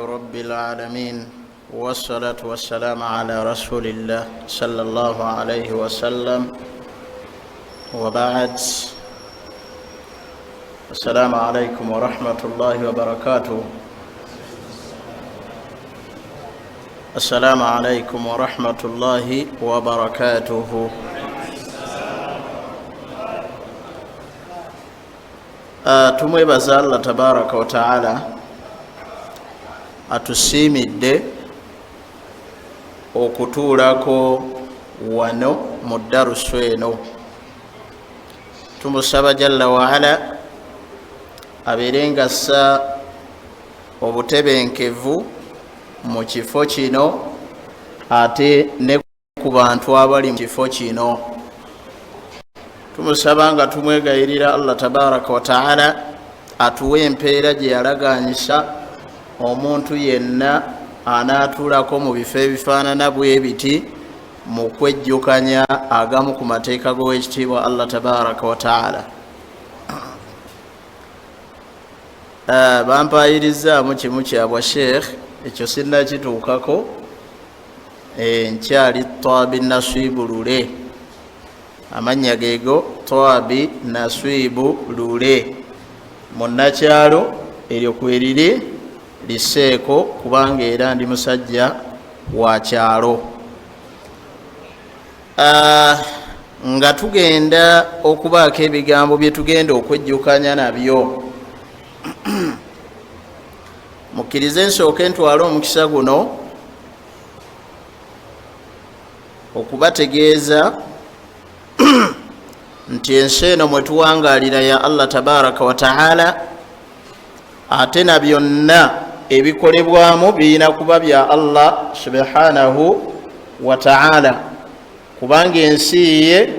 رب العالمين والصلاة والسلام على رسول الله صلى الله عليه وسلم وبعد السلام عليكم ورحمة الله وبركاته. السلام عليكم ورحمة الله وبركاته. tumwebaza Allah tabaraka wa taala atusiimidde okutuulako wano mu darusu eno. Tumusaba jalla waala abeerenga assa obutebenkevu mu kifo kino ate ne ku bantu abali mu kifo kino. Tumusaba nga tumwegayirira Allah tabaraka wa taala atuwe empeera gye yalaganyisa omuntu yenna anaatuulako mu bifo ebifaanana bwe biti mu kwejjukanya agamu ku mateeka g'owekitiibwa Allah tabaraka wa taala. Bampayirizaamu kimu kyabwa sheekh, ekyo sinnakituukako. Nkyali Twabi Nasibu Lule, amannya geego Twabi Nasibu Lule. Munnakyalo eryo kweriri liseeko kubanga era ndi musajja wa kyalo. Nga tugenda okubaako ebigambo bye tugenda okwejjukanya nabyo. Mukkirize nsooke ntwale omukisa guno okubategeeza nti ensi eno mwe tuwangaalira ya Allah tabaraka wa taala, ate na byonna ebikolebwamu birina kuba bya Allah subhanahu wa taala, kubanga ensi ye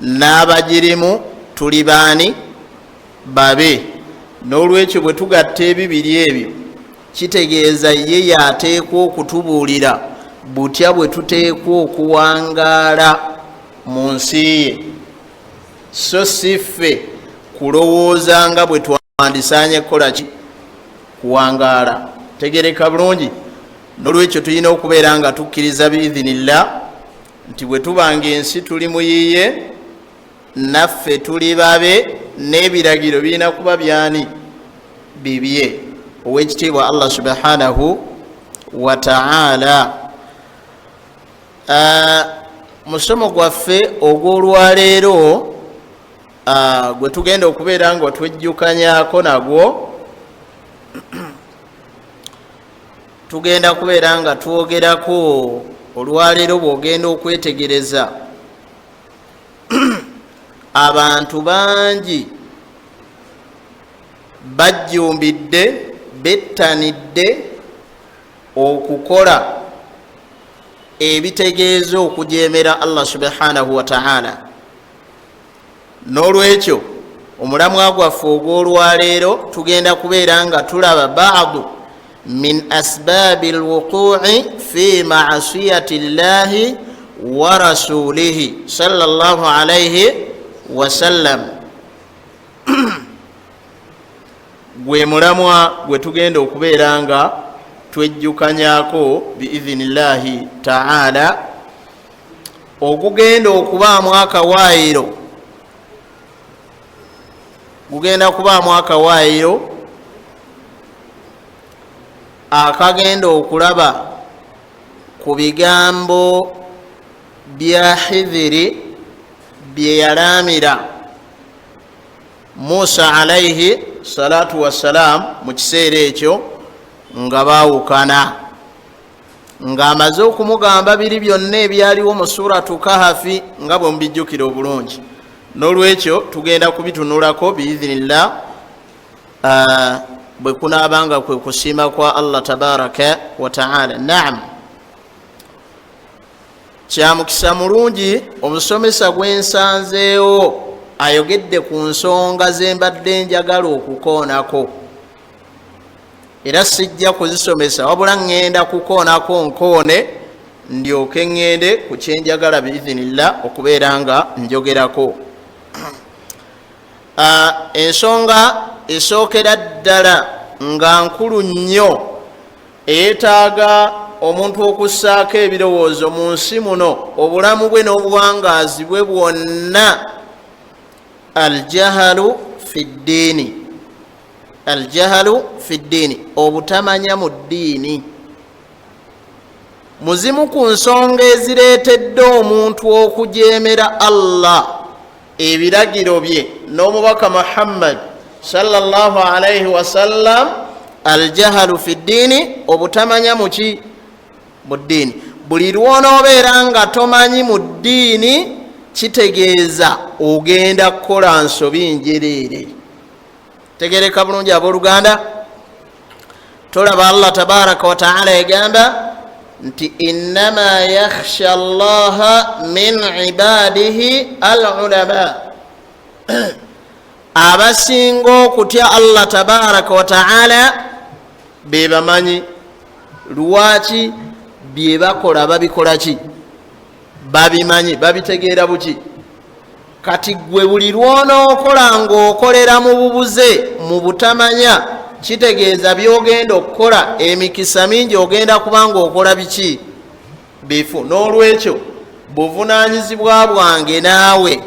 n'abagirimu tuli baani? Babe. N'olwekyo bwe tugatta ebibiri ebyo kitegeeza ye yateekwa okutubuulira butya bwe tuteekwa okuwangaala mu nsi ye, so si ffe kulowooza nga bwe twandisaanye kukola ki? Kuwangaala. Tegereka bulungi. N'olwekyo tulina okubeera nga tukkiriza biidhinillah nti bwe tubanga ensi tuli mu yiye, naffe tuli babe, n'ebiragiro birina kuba byani? Bibye. Owekitiibwa Allah subhanahu wa ta'ala. Musomo gwaffe ogw'olwaleero gwe tugenda okubeera nga twejjukanyako nagwo, tugenda kubeera nga twogerako olwaleero bw'ogenda okwetegereza abantu bangi bajjumbidde, bettanidde okukola ebitegeeza okujeemera Allah subhanahu wa ta'ala. N'olwekyo omulamwa gwaffe ogw'olwaleero tugenda kubeera nga tulaba ba'du min asbaabi alwuquu'i fi ma'asiyati llahi wa rasulihi sallallahu alayhi wa sallam. Gwe mulamwa gwe tugenda okubeera nga twejjukanyako biidhinillahi ta'ala, ogugenda okubaamu akawaayiro, gugenda kubaamu akawaayiro akagenda okulaba ku bigambo bya Hidhiri bye yalaamira Musa alayhi salatu wassalam mu kiseera ekyo nga baawukana, ng'amaze okumugamba biri byonna ebyaliwo mu suratu Kahafi nga bwe mubijjukira obulungi. N'olwekyo tugenda kubitunulako biidhinillah bwe kunaabanga kwe kusiima kwa Allah tabaraka wa taala. Naam, kya mukisa mulungi omusomesa gwensanzeewo ayogedde ku nsonga ze mbadde njagala okukoonako, era sijja kuzisomesa wabula ngenda kukoonako nkoone ndyoke ngende ku kyenjagala biidhinillah okubeera nga njogerako. Ensonga esookera ddala nga nkulu nnyo eyeetaaga omuntu okussaako ebirowoozo mu nsi muno obulamu bwe n'obuwangaazi bwe bwonna. aljahalu fi ddiini, aljahalu fi ddiini, obutamanya mu ddiini. muzimu ku nsonga ezireetedde omuntu okujeemera Allah, ebiragiro bye n'omubaka Muhammad sallallahu alaihi wasallam. aljahalu fi ddiini, obutamanya muki? mu ddiini. buli lw'onoobeera nga tomanyi mu ddiini kitegeeza ogenda kukola nsobi njereere. tegereka bulungi abooluganda. tolaba Allah tabaraka wa taala yagamba nti innama yakhsha allaha min ibadihi alulama, abasinga okutya Allah tabaraka wa taala be bamanyi. lwaki? bye bakola babikola ki? babimanyi, babitegeera buki? kati gwe buli lw'onookola ng'okolera mu bubuze, mu butamanya, kitegeeza byogenda okukola emikisa mingi ogenda kubanga okola biki? bifu. n'olwekyo buvunaanyizibwa bwange naawe,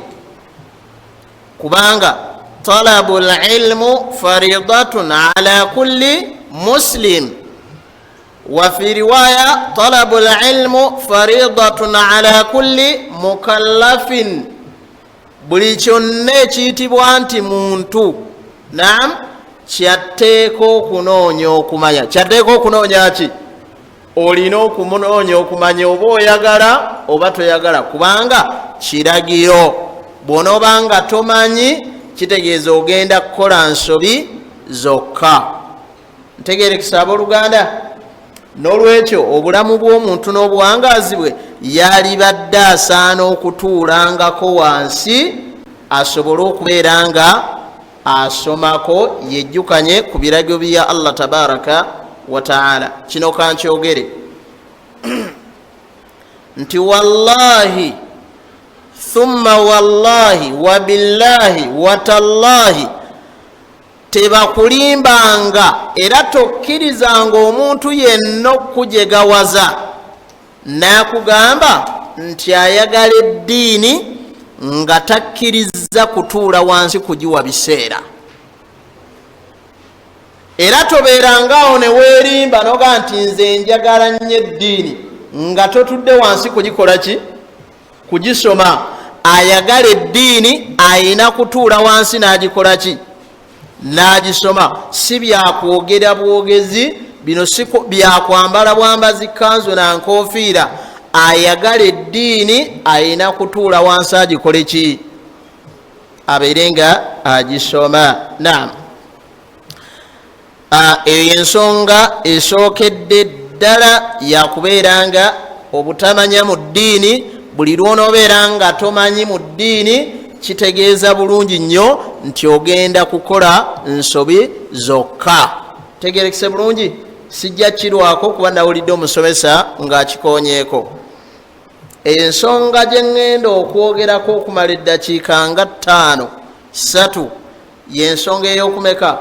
kubanga talabu lilmu faridatun ala kulli muslim, wa fi riwaya talabu lilmu faridatun ala kulli mukallafin. buli kyonna ekiyitibwa nti muntu, naam, kyatteeka okunoonya okumanya. kyatteeka okunoonya ki? olina okumunoonya okumanya oba oyagala oba toyagala, kubanga kiragiro. bw'onooba nga tomanyi kitegeeza ogenda kukola nsobi zokka. ntegeerekesa abooluganda. n'olwekyo obulamu bw'omuntu n'obuwangaazi bwe yalibadde asaana okutuulangako wansi, asobole okubeera nga asomako, yejjukanye ku biragiro bya Allah tabaraka wa taala. kino kankyogere nti wallahi thumma wallahi wa billahi wa tallahi, tebakulimbanga era tokkirizanga omuntu yenna okujegawaza n'akugamba nti ayagala eddiini nga takkiriza kutuula wansi kugiwa biseera. era tobeerangawo ne weerimba noga nti nze njagala nnyo eddiini nga totudde wansi kugikola ki? kugisoma. ayagala eddiini ayina kutuula wansi n'agikola ki? n'agisoma. si byakwogera bwogezi, bino si byakwambala bwambazi kanzu na nkofiira. ayagala eddiini ayina kutuula wansi agikole ki? abeere nga agisoma. naam, eyo ensonga esookedde ddala yakubeera nga obutamanya mu ddiini. buli lw'onoobeera nga tomanyi mu ddiini kitegeeza bulungi nnyo nti ogenda kukola nsobi zokka. tegerekese bulungi. sijja kirwako kuba nawulidde omusomesa ng'akikonyeeko. ensonga gye ŋŋenda okwogerako okumala eddakiika nga 5-3 y'ensonga ey'okumeka?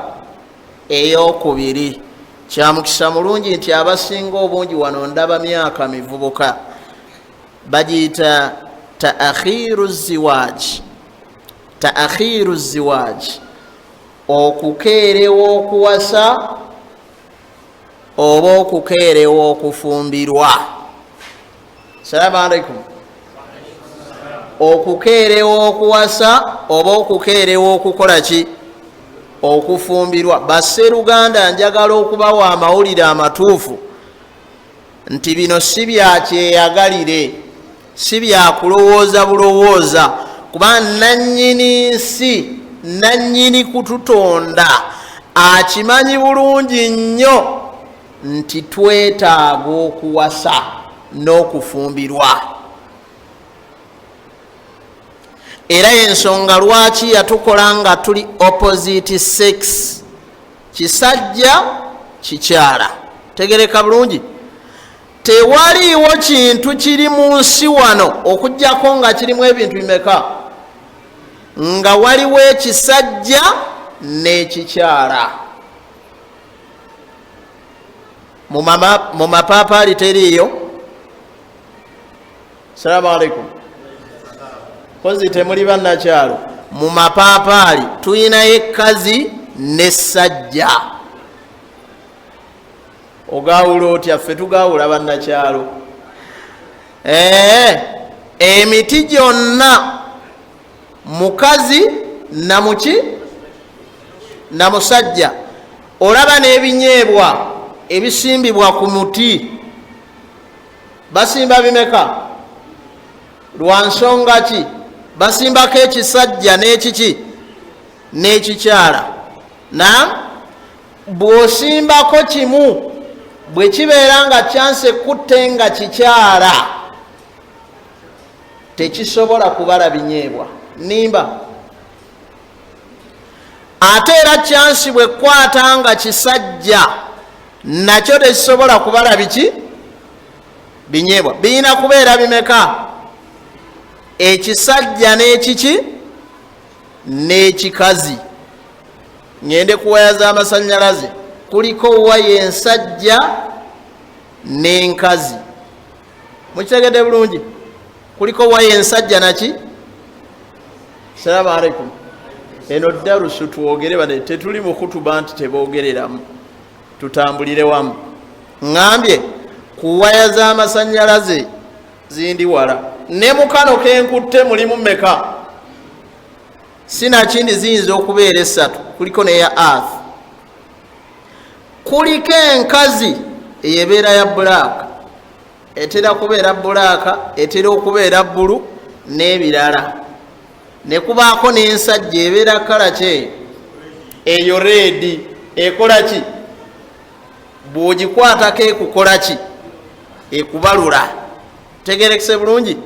ey'okubiri. kya mukisa mulungi nti abasinga obungi wano ndaba myaka mivubuka bagiyita taakhiru ziwaaji. taakhiru ziwaaji, okukeerewa okuwasa oba okukeerewa okufumbirwa. salaamu alaikum. okukeerewa okuwasa oba okukeerewa okukola ki? okufumbirwa. basseruganda njagala okubawa amawulire amatuufu nti bino si byakyeyagalire, si byakulowooza bulowooza, kuba nannyini nsi, nannyini kututonda akimanyi bulungi nnyo nti twetaaga okuwasa n'okufumbirwa. era ensonga lwaki yatukola nga tuli opposite sex, kisajja kikyala. tegereka bulungi. tewaliiwo kintu kiri mu nsi wano okujjako nga kirimu ebintu bimeka? nga waliwo ekisajja n'ekikyala. mu mapapaali teriiyo. Salaamu alaikum. Kozi temuli bannakyalo. Mu mapapaali tuyinayo ekkazi n'essajja. Ogaawula otya? Ffe tugaawula bannakyalo. Emiti gyonna mukazi namuki na musajja. Olaba n'ebinyeebwa ebisimbibwa ku muti basimba bimeka? Lwa nsonga ki? Basimbako ekisajja n'ekiki n'ekikyala. Bw'osimbako kimu bwe kibeera nga kyanse kutte nga kikyala tekisobola kubala binyeebwa nimba. Ate era kyansi bwe kwata nga kisajja nakyo tekisobola kubala biki binyeebwa. Birina kubeera bimeka? Ekisajja n'ekiki n'ekikazi. Ngende ku waya z'amasannyalaze kuliko waya ensajja n'enkazi. Mukitegedde bulungi? Kuliko waya ensajja naki? Salaamu alaikum. Eno darusu twogere bane tetuli mu kutuba nti teboogereramu, tutambulire wamu. Ngambye ku waya z'amasannyalaze zindi wala ne mukano kenkutte mulimu meka? Sinakindi ziyinza okubeera esatu. Kuliko neya earth, kuliko enkazi eyebeera ya black, etera kubeera black, etera okubeera bulu n'ebirala. Ne kubaako n'ensajja ebeera kala kye eyo red. Ekola ki? Bw'ogikwatako ekukola ki? Ekubalula. Tegerekese bulungi?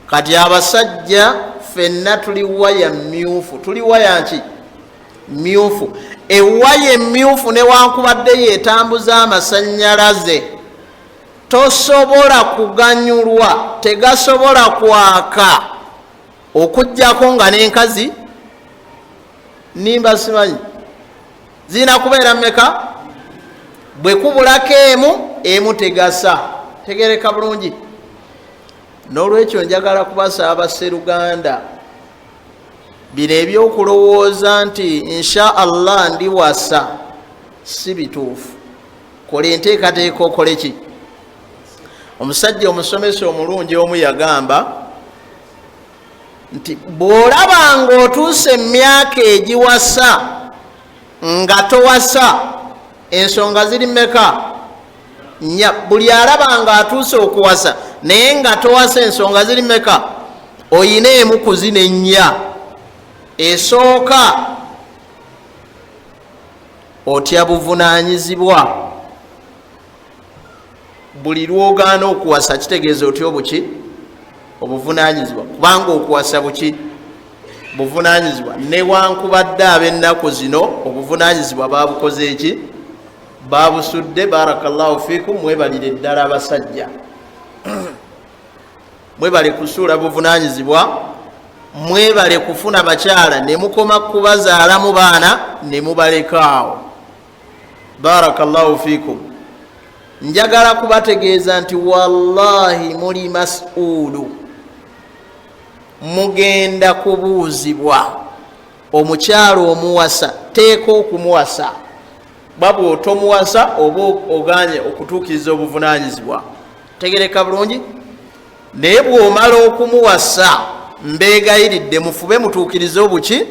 Kati abasajja ffenna tuli waya myufu. Tuli waya nki? Myufu. Ewaya emyufu newankubadde yeetambuza amasannyalaze tosobola kuganyulwa, tegasobola kwaka okujjako nga n'enkazi nimba simanyi zirina kubeera mmeka? Bwe kubulako emu tegasa. Tegereka bulungi? N'olwekyo njagala kubasaba Sseruganda, bino ebyokulowooza nti insha Allah ndiwasa si bituufu. Kola enteekateeka okole ki? Omusajja omusomesa omulungi omu yagamba nti bw'olaba ng'otuuse emyaka egiwasa nga towasa, ensonga ziri mmeka? Nnya. Buli alaba ng'atuuse okuwasa naye nga towasa, ensonga ziri mmeka? Oyina emu ku zino ennya. Esooka otya buvunaanyizibwa. Buli lwogaana okuwasa kitegeeza otya obuki? Obuvunaanyizibwa. Kubanga okuwasa buki? Buvunaanyizibwa. Newankubadde ab'ennaku zino obuvunaanyizibwa babukoze eki? Babusudde. Barakallahu fiikum. Mwebalire ddala abasajja. Mwebale kusuula buvunaanyizibwa, mwebale kufuna bakyala ne mukoma kubazaalamu baana ne mubalekaawo. Barakallahu fiikum. Njagala kubategeeza nti wallahi muli mas'uulu, mugenda kubuuzibwa. Omukyala omuwasa teeka okumuwasa, bwabwo otomuwasa oba oganye okutuukiriza obuvunaanyizibwa. Tegereka bulungi? Naye bw'omala okumuwasa mbeegayiridde mufube mutuukirize obuki?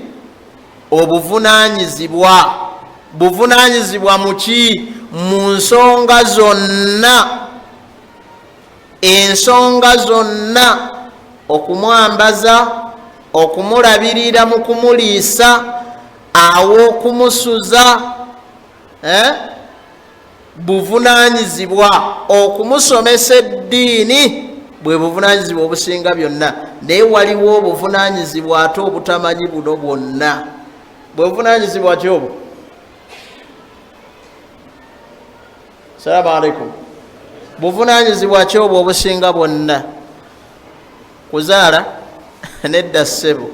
Obuvunaanyizibwa. Buvunaanyizibwa muki? Mu nsonga zonna. Ensonga zonna. Okumwambaza, okumulabirira mu kumuliisa, aw'okumusuza, buvunaanyizibwa. Okumusomesa eddiini bwe buvunaanyizibwa obusinga byonna. Naye waliwo obuvunaanyizibwa ate obutamanyi buno bwonna. Bwe buvunaanyizibwa ki obwo? Salaamu alaikum. Buvunaanyizibwa ki obwo obusinga bwonna? Kuzaala nedda ssebo.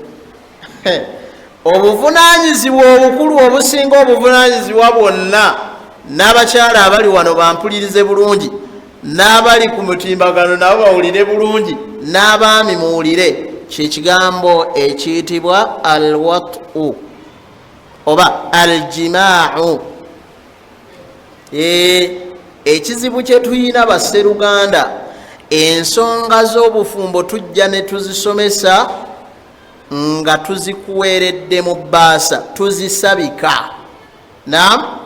Obuvunaanyizibwa obukulu obusinga obuvunaanyizibwa bwonna n'abakyala abali wano bampulirize bulungi, n'abali ku mutimbagano nabo bawulire bulungi, n'abaami muwulire, kyekigambo ekiyitibwa alwatu oba aljimaau. Ekizibu kye tuyina basseruganda, ensonga z'obufumbo tujja ne tuzisomesa nga tuzikuweeredde mu bbaasa, tuzisabika. Naam,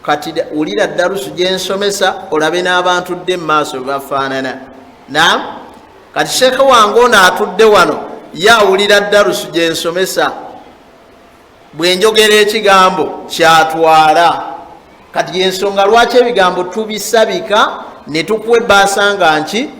kati wulira darusu gyensomesa olabe n'abantu dde mu maaso bafaanana. Naam, kati sheekhe wange ono atudde wano yawulira darusu gyensomesa, bwe njogera ekigambo kyatwala. Kati yensonga lwaki ebigambo tubisabika ne tukuwa ebbaasa nga nki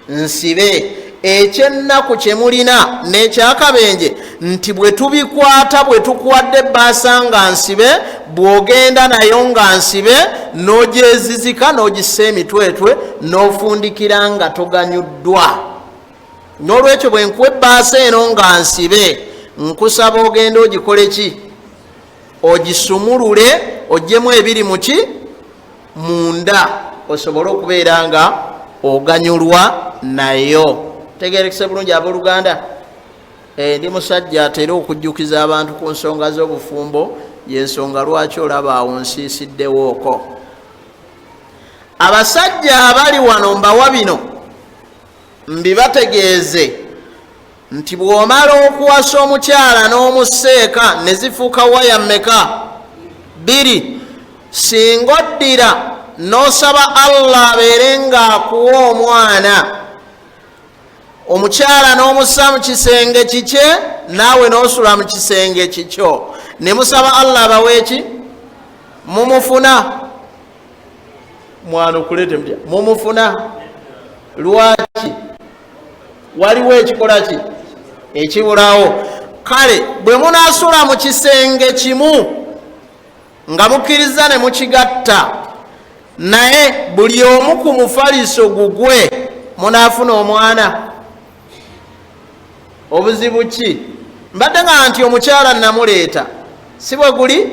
nsibe. Ekyennaku kye mulina n'ekyakabenje nti bwe tubikwata, bwe tukuwadde ebbaasa nga nsibe, bw'ogenda nayo nga nsibe, n'ogyezizika n'ogissa emitwetwe, n'ofundikira nga toganyuddwa. N'olwekyo bwe nkuwa ebbaasa eno nga nsibe, nkusaba ogenda ogikole ki? Ogisumulule, oggyemu ebiri muki? Munda, osobole okubeera nga oganyulwa nayo. Tegerekese bulungi abooluganda. Ndi musajja atera okujjukiza abantu ku nsonga z'obufumbo, yensonga lwaki olaba awo nsiisiddewooko. Abasajja abali wano mbawa bino mbibategeeze nti bw'omala okuwasa omukyala n'omuseeka ne zifuuka waya mmeka? 2. Singa oddira n'osaba Allah abeere ng'akuwa omwana, omukyala n'omussa mu kisenge kikye, naawe n'osula mu kisenge kikyo, ne musaba Allah abaweeki? Mumufuna. Mwana okulete mutya? Mumufuna. Lwaki? Waliwo ekikola ki? Ekibulawo. Kale bwe munaasula mu kisenge kimu nga mukkiriza ne mukigatta, naye buli omu ku mufaliso gugwe, munaafuna omwana? Obuzibu ki? Mbadde nga nti omukyala namuleeta, si bwe guli?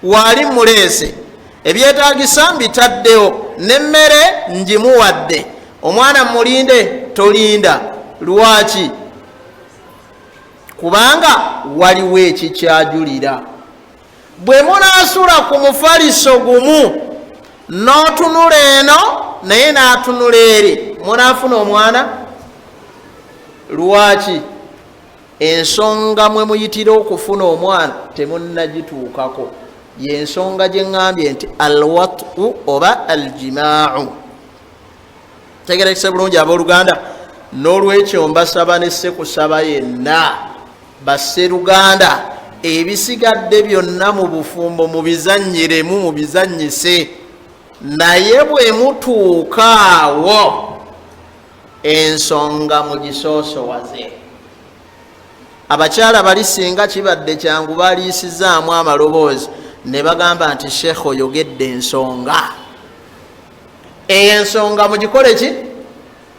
Waali muleese, ebyetaagisa mbitaddewo, n'emmere ngimuwadde, omwana mulinde? Tolinda. Lwaki? Kubanga waliwo ekikyajulira. Bwe munaasula ku mufaliso gumu, n'otunula eno naye n'atunula eri, munaafuna omwana? Lwaki? Ensonga mwe muyitira okufuna omwana temunnagituukako. Y'ensonga gye ŋŋambye nti alwatu oba aljimaau. Tegerekese bulungi abooluganda. N'olwekyo mbasaba ne ssekusaba yenna, basseruganda, ebisigadde byonna mu bufumbo mubizannyiremu, mubizannyise, naye bwe mutuukaawo ensonga mugisoosowaze. Abakyala bali singa kibadde kyangu baliisizaamu amaloboozi ne bagamba nti sheekh oyogedde ensonga. Ensonga mugikole ki?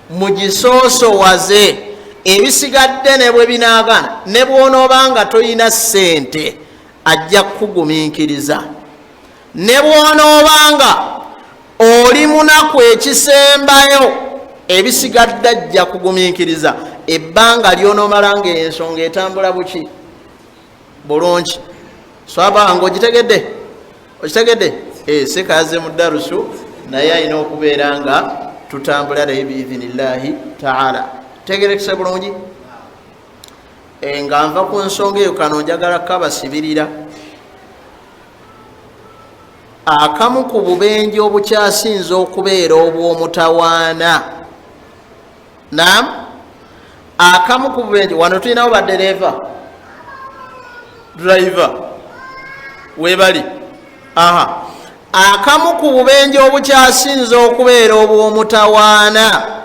Mugisoosowaze. Ebisigadde ne bwe binaagana, ne bw'onoobanga toyina ssente ajja kukugumiikiriza, ne bw'onoobanga oli munaku ekisembayo, ebisigadde ajja kugumiikiriza. Ebbanga ly'onoomala ng'ensonga etambula buki? Bulungi. Swaba nga ogitegedde? Okitegedde? Sekaze mu darusu, naye alina okubeera nga tutambula naye biidhinillahi taala. Tegerekese bulungi? Nga nva ku nsonga eyo, kano njagala kabasibirira. Akamu ku bubenje obukyasinze okubeera obw'omutawaana. Naam, akamu ku bubenje, wano tulinawo baddereeva, driver webali. Akamu ku bubenje obukyasinze okubeera obw'omutawaana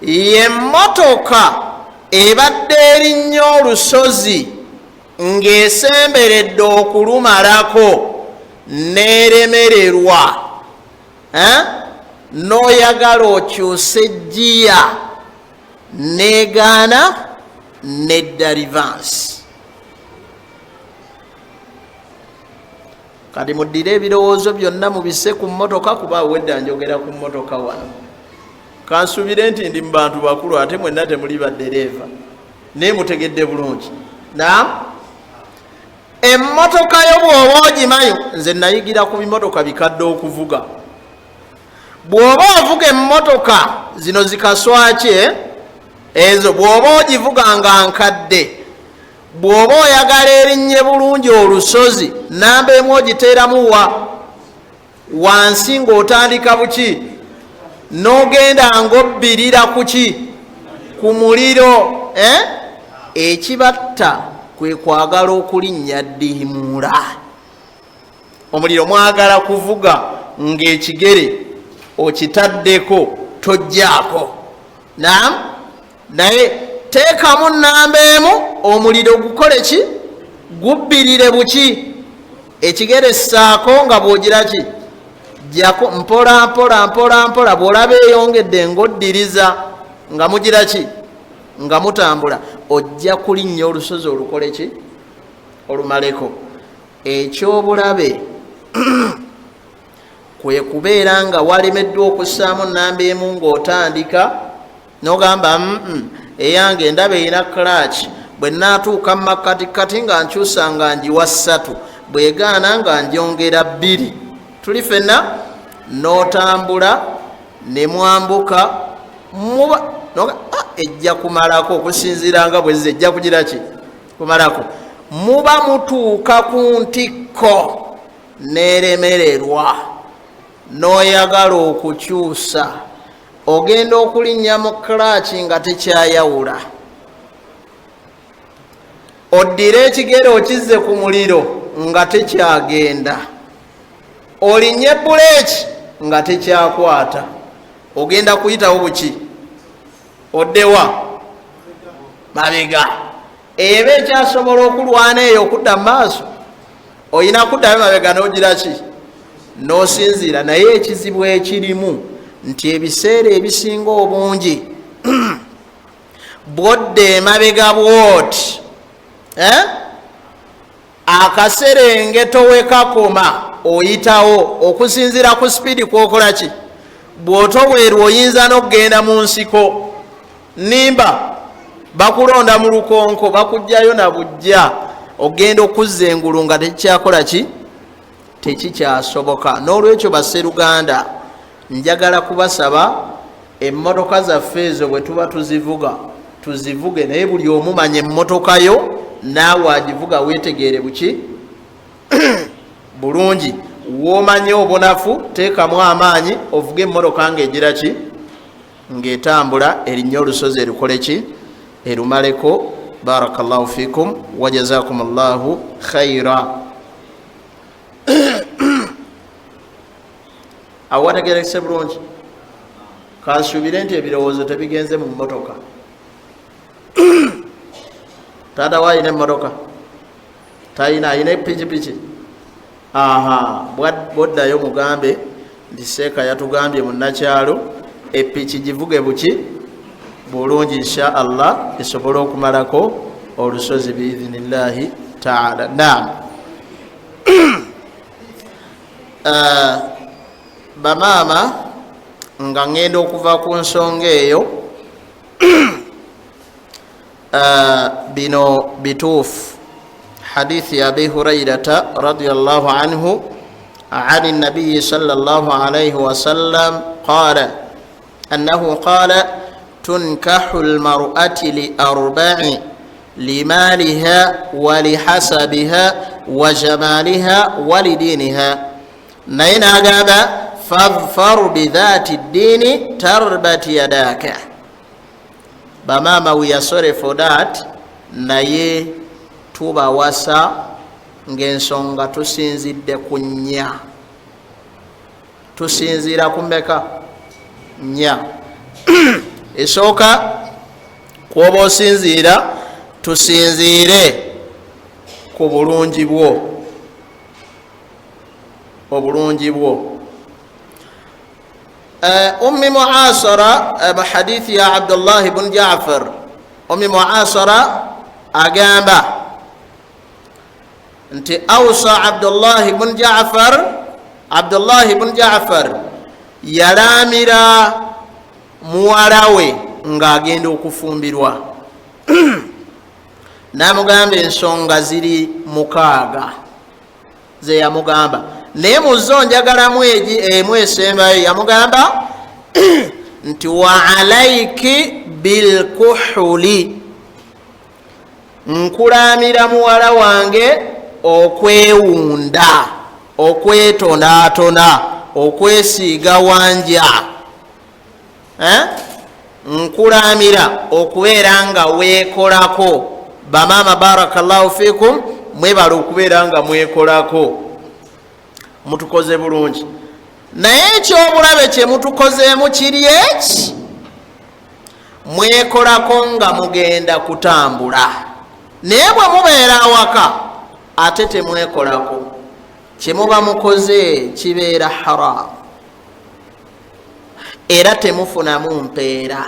y'emmotoka ebadde erinnya olusozi ng'esemberedde okulumalako n'eremererwa, n'oyagala okyuse jjiya n'egaana nedda rivansi. kati muddire ebirowoozo byonna mubisse ku mmotoka kuba wedda njogera ku mmotoka wano kansubire nti ndi mu bantu bakulu ate mwenna temuli baddereeva naye mutegedde bulungi naam emmotoka yo bw'oba ogimanyi nze nayigira ku bimotoka bikadde okuvuga bw'oba ovuga emmotoka zino zikaswaki ezo bw'oba ogivuga nga nkadde bw'oba oyagala erinnye bulungi olusozi namba emu ogiteeramu wansi ng'otandika buki n'ogenda ng'obbirira kuki ku muliro ekibatta kwe kwagala okulinnya ddiimuula omuliro mwagala kuvuga ng'ekigere okitaddeko tojjaako naam naye teekamu namba emu omuliro gukole ki gubbirire buki ekigere ssaako nga bw'ogira ki jjako mpola mpola mpola mpola bw'olaba eyongedde ng'oddiriza nga mugira ki nga mutambula ojja kulinnya olusozi olukole ki olumaleko ekyobulabe kwe kubeera nga walemeddwa okussaamu namba emu ng'otandika n'ogamba eyange ndaba erina clutch bwe naatuuka mu makatikati nga nkyusa nga njiwa 3 bwegaana nga njongera 2 tuli fenna n'otambula ne mwambuka muba ejja kumalako okusinziira nga bwezze ejja kugira ki kumalako muba mutuuka ku ntikko neremererwa n'oyagala okukyusa ogenda okulinnya mu klaki nga tekyayawula oddira ekigere okizze ku muliro nga tekyagenda olinnye buleeki nga tekyakwata ogenda kuyitawo buki oddewa mabega eba ekyasobola okulwana eyo okudda mu maaso olina kuddayo mabega n'ogira ki n'osinziira naye ekizibu ekirimu nti ebiseera ebisinga obungi bwodda emabega bwoti akaserengeto wekakoma oyitawo okusinziira ku sipiidi kwokola ki bw'otoweerwa oyinza n'okugenda mu nsiko nimba bakulonda mu lukonko bakugjayo na bujja ogenda okuzza engulu nga tekikyakola ki tekikyasoboka n'olwekyo basseruganda njagala kubasaba emmotoka zaffe ezo bwe tuba tuzivuge naye buli omumanya emmotoka yo naawe agivuga weetegeere buki bulungi woomanye obunafu teekamu amaanyi ovuge emmotoka ng'egira ki ng'etambula erinnya olusozi erukole ki erumaleko. barakallahu fikum wa jazakumullahu khaira. awategerekese bulungi kansuubire nti ebirowoozo tebigenze mu mmotoka. taata waayina emmotoka tayina ayina epikipiki bwaddayo mugambe nti seeka yatugambye munnakyalo epiki givuge buki bulungi insha allah esobole okumalako olusozi biidhinillahi taala. naam bamaama nga ngenda okuva ku nsonga eyo bino bituufu. hadithi ya abi hurairata radiyallahu anhu عن النبي صلى الله عليه وسلم قال أنه قال تنكح المرأة لأربع لمالها ولحسبها وجمالها ولدينها نين أجاب فاظفر بذات الدين تربت يداك. bamama we are sorry for that naye tubawasa ng'ensonga tusinzidde ku nnya. tusinziira ku mmeka? nnya. esooka kwoba osinziira tusinziire ku bulungi bwo, obulungi bwo. ummi muasara mu hadithi ya abdullahi bun jafar, ummi muasara agamba nti awsa Abdullah ibn Ja'far yalamira muwala we ng'agenda okufumbirwa namugamba ensonga ziri 6 ze yamugamba naye muzo njagalamu emu esembayo yamugamba nti wa alaiki bilkuhuli nkulamira muwala wange okwewunda okwetonaatona okwesiiga wanja nkulamira okubeera nga weekolako bamaama barakallahu fikum mwebala okubeera nga mwekolako mutukoze bulungi naye ekyobulabe kye mutukozeemu kiri eki mwekolako nga mugenda kutambula naye bwe mubeera awaka ate temwekolako kyemuba mukoze kibeera haramu era temufunamu mpeera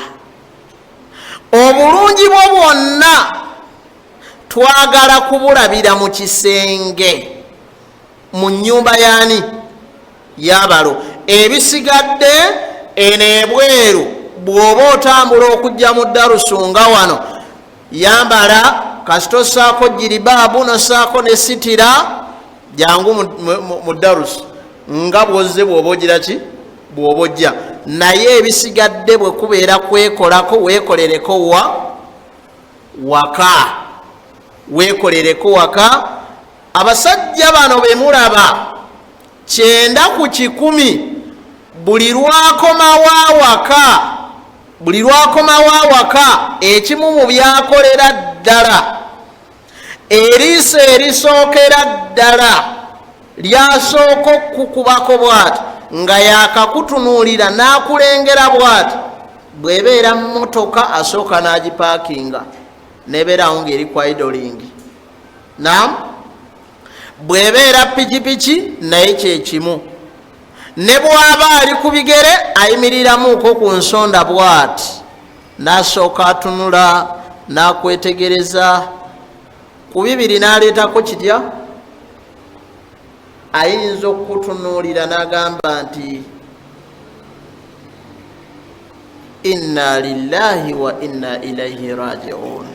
obulungi bwo bwonna twagala kubulabira mu kisenge mu nnyumba yani yabalo ebisigadde eno ebweru bw'oba otambula okujja mu darusu nga wano yambala kasito saako jiribaabu nosaako ne sitira jangu mu darusu nga bwozze bw'oba ogira ki bw'oba ojja naye ebisigadde bwe kubeera kwekolako weekolereko waka weekolereko waka abasajja bano be mulaba 9 ku 10 buli lwakomawo awaka ekimu mu byakolera ddala eriiso erisookera ddala lyasooka okukubako bwati nga yakakutunuulira n'akulengera bwati bwebeera mmotoka asooka n'agipaakinga nebeerawo ng'eri kwa idolingi nam bwebeera pikipiki naye kyekimu ne bw'aba ali ku bigere ayimiriramuuko ku nsonda bwati n'asooka atunula n'akwetegereza ku bibiri n'aleetako kitya ayinza okutunuulira n'agamba nti inna lillahi wa inna ilaihi rajiun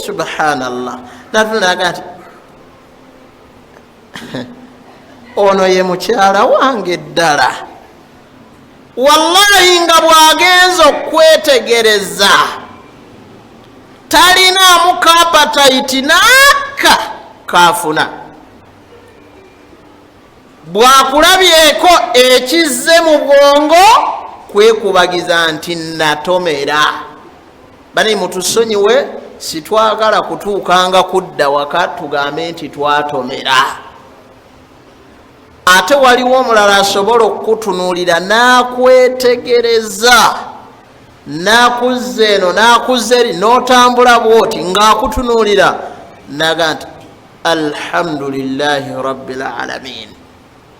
subhanallah natunulaga nti ono ye mukyala wange ddala wallahi nga bw'agenza okwetegereza talinaamu kapatayiti naaka kafuna bwakulabyeko ekizze mu bwongo kwekubagiza nti natomera bani mutusonyiwe sitwagala kutuukanga kudda waka tugambe nti twatomera ate waliwo omulala asobola okutunuulira n'akwetegereza n'akuzza eno n'akuzza eri n'otambula bwoti ng'akutunuulira naga nti alhamdulillahi rabbil alamin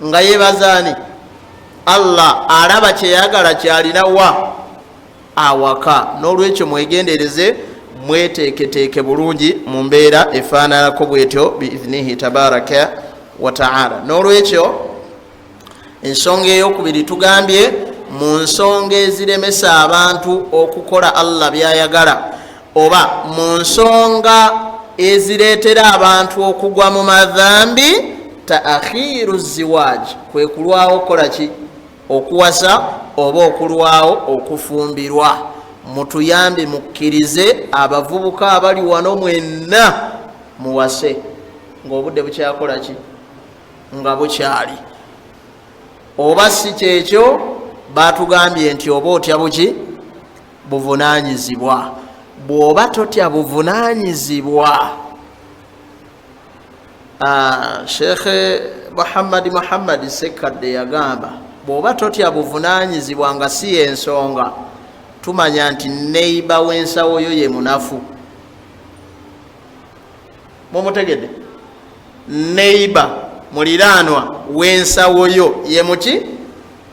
nga yebazaani Allah alaba kyeyagala kyalinawa awaka n'olwekyo mwegendereze mweteeketeeke bulungi mu mbeera efaananako bwetyo biiznihi tabaraka wa taala n'olwekyo ensonga ey'okubiri tugambye mu nsonga eziremesa abantu okukola Allah byayagala oba mu nsonga ezireetera abantu okugwa mu madhambi taakhiru ziwaaji kwe kulwawo okukola ki okuwasa oba okulwawo okufumbirwa mutuyambe mukkirize abavubuka abali wano mwenna muwase ng'obudde bukyakola ki nga bukyali oba si kyekyo batugambye nti oba otya buki buvunaanyizibwa bw'oba totya buvunaanyizibwa Sheikh Muhammad Sekadde yagamba bw'oba totya buvunaanyizibwa nga si ensonga tumanya nti neiba w'ensawo yo ye munafu mumutegedde neiba muliraanwa w'ensawo yo ye muki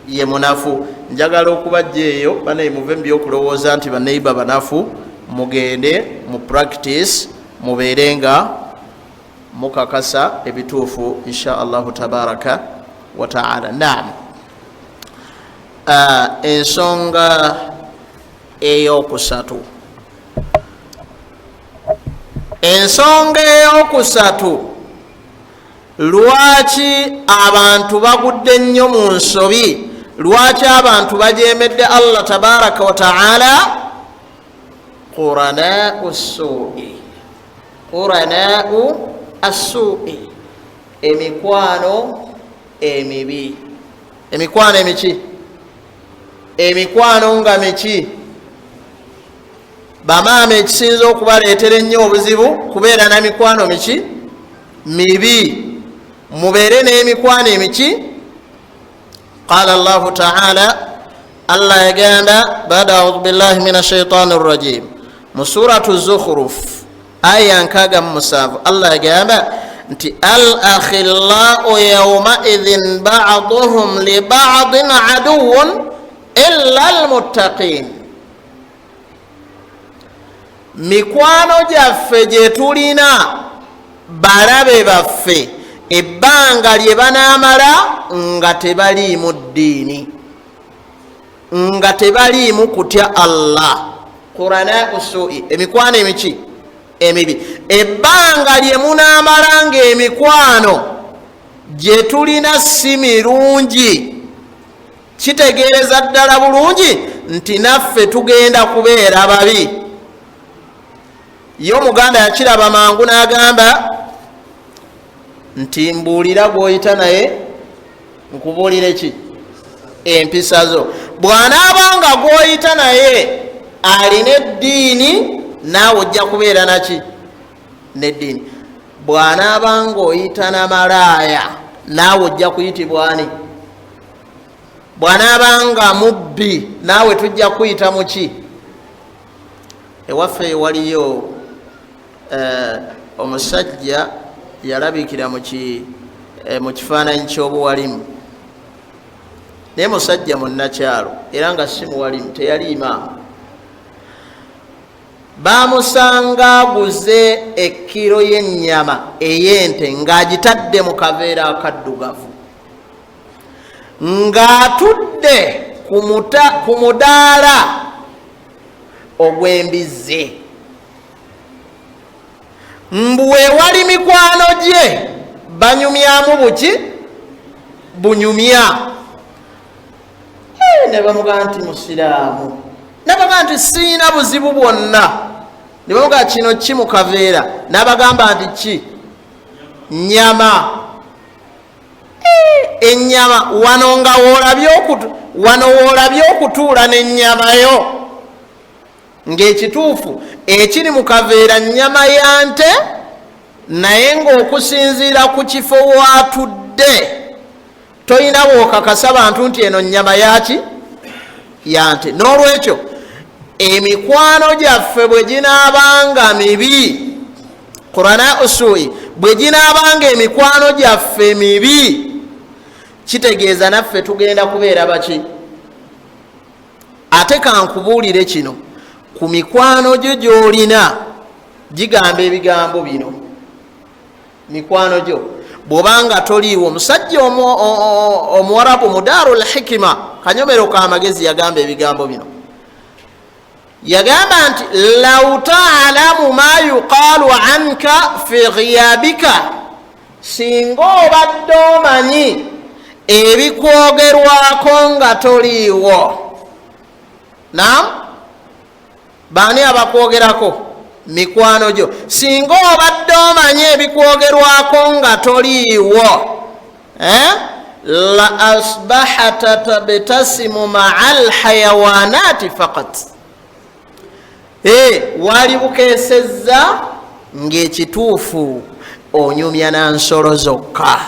ye munafu njagala okubajja eyo banaye muve mu byokulowooza nti baneiba banafu mugende mu practice mubeerenga mukakasa ebituufu insha allahu tabaraka wa taala. Naam, ensonga eyokusatu, ensonga eyokusatu, lwaki abantu bagudde nnyo mu nsobi, lwaki abantu bajemedde Allah tabaraka wa taala? quranau sui, quranau assui, emikwano emibi. Emikwano emiki? Emikwano nga miki? Bamaama ekisinza okubaleetera ennyo obuzibu kubeera na mikwano miki? Mibi. Mubeere n'emikwano emiki? Qala Allahu ta'ala, Allah yagamba bada a'udhu billahi minash shaitani rrajim mu suratu Zukhruf aya 67, Allah yagamba nti al akhillau yawma idhin ba'duhum li ba'din aduwwun illa al muttaqin. Mikwano gyaffe gye tulina balabe baffe ebbanga lye banaamala nga tebaliimu ddiini, nga tebaliimu kutya Allah. Quranau sui, emikwano emiki? Emibi. Ebbanga lye munaamala ng'emikwano gye tulina si mirungi, kitegeereza ddala bulungi nti naffe tugenda kubeera babi. Ye omuganda yakiraba mangu n'agamba nti mbuulira gw'oyita naye nkubuulire ki? Empisa zo. Bw'anaabanga gw'oyita naye alina eddiini, naawe ojja kubeera naki? N'eddiini. Bw'anaabanga oyita na malaaya, naawe ojja kuyitibwa ani? Bw'anaabanga mubbi, naawe tujja kuyita muki? Ewaffe waliyo omusajja yalabikira mu kifaananyi ky'obuwalimu, naye musajja munnakyalo era nga si muwalimu, teyali imaamu. Bamusanga aguze ekkiro y'ennyama ey'ente ng'agitadde mu kaveera akaddugavu, ng'atudde ku mudaala ogw'embizze. Mbu ewali mikwano gye banyumyamu buki? Bunyumya. Ne bamugamba nti musiraamu, nabagamba nti siina buzibu bwonna. Ne bamugamba kino ki mu kaveera? Nabagamba nti ki? Nyama. Ennyama wano nga woolabye okutuula n'ennyamayo, ng'ekituufu ekiri mu kaveera nnyama ya nte, naye ng'okusinziira ku kifo waatudde toyina bw'okakasa bantu nti eno nnyama yaki? Ya nte. N'olwekyo emikwano gyaffe bwe ginaabanga mibi, Quranau sui, bwe ginaabanga emikwano gyaffe mibi, kitegeeza naffe tugenda kubeera baki? Ate kankubuulire kino, ku mikwano gyo gy'olina gigamba ebigambo bino. Mikwano gyo bw'obanga toliiwo, omusajja omuwarabu mu Darul Hikima, kanyomero k'amagezi, yagamba ebigambo bino. Yagamba nti law ta'lamu ma yuqaalu anka fi ghiyabika, singa obadde omanyi ebikwogerwako nga toliiwo. Naam, baani abakwogerako? Mikwano gyo. Singa obadde omanyi ebikwogerwako nga toliiwo, la asbahata tabtasimu ma'al hayawanati faqat, wali bukeesezza ng'ekituufu onyumya na nsolo zokka.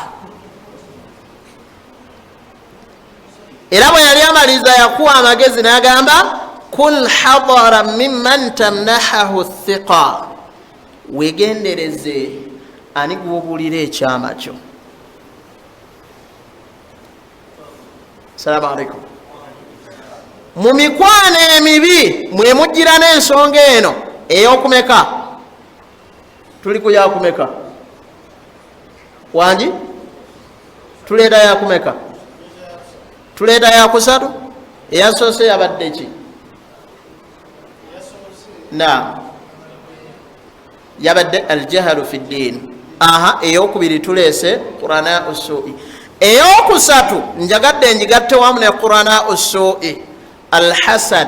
Era bwe yali amaliza yakuwa amagezi n'agamba kun hadara mimman tamnahahu thiqa, wegendereze ani gw'obuulira ekyama kyo. Assalamu alaikum. Mu mikwano emibi mwe mujjira n'ensonga eno ey'okumeka? tuli ku yakumeka wangi tuleeta yakumeka tuleeta yakusatu eyasoose yabadde ki na yabadde aljahalu fi ddin eyokubiri tuleese qurana usui eyokusatu njagadde njigatte wamu ne qurana usui alhasad